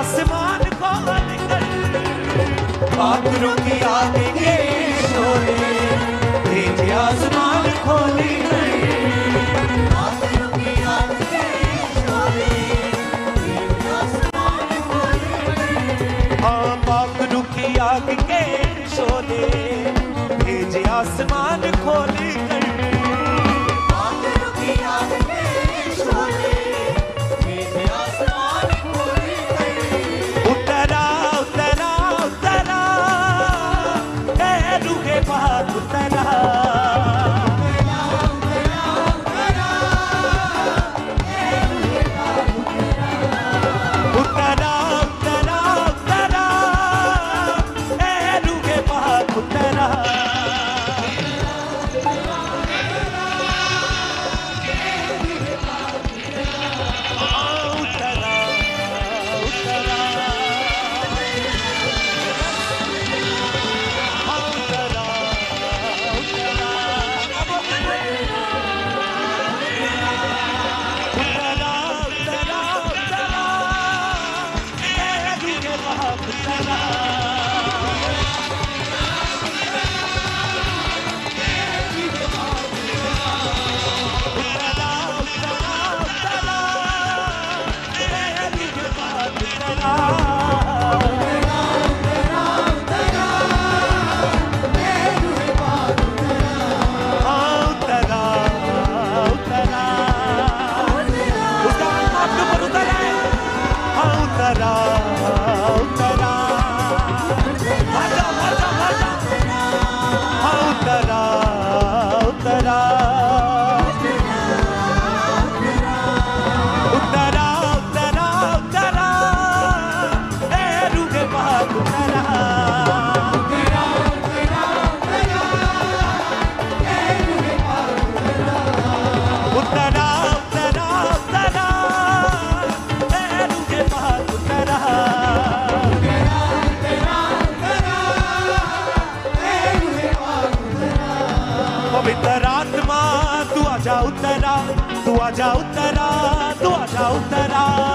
आसमान खोल कर, बादलों की आगे के शोले भेजे आसमान खोल कर, बादलों की आगे के शोले भेजे आसमान खोल कर। हाँ, बादलों की आगे के शोले भेजे आसमान खोल कर, बादलों की आगे के शोले भेजे आसमान खोल कर। उतरा उतरा उतरा ए रूहे पाक उतरा, उतरा उतरा उतरा ए रूहे पाक उतरा। पवित्र आत्मा तू आजा उतरा, तू आजा उतरा, तू आजा उतरा।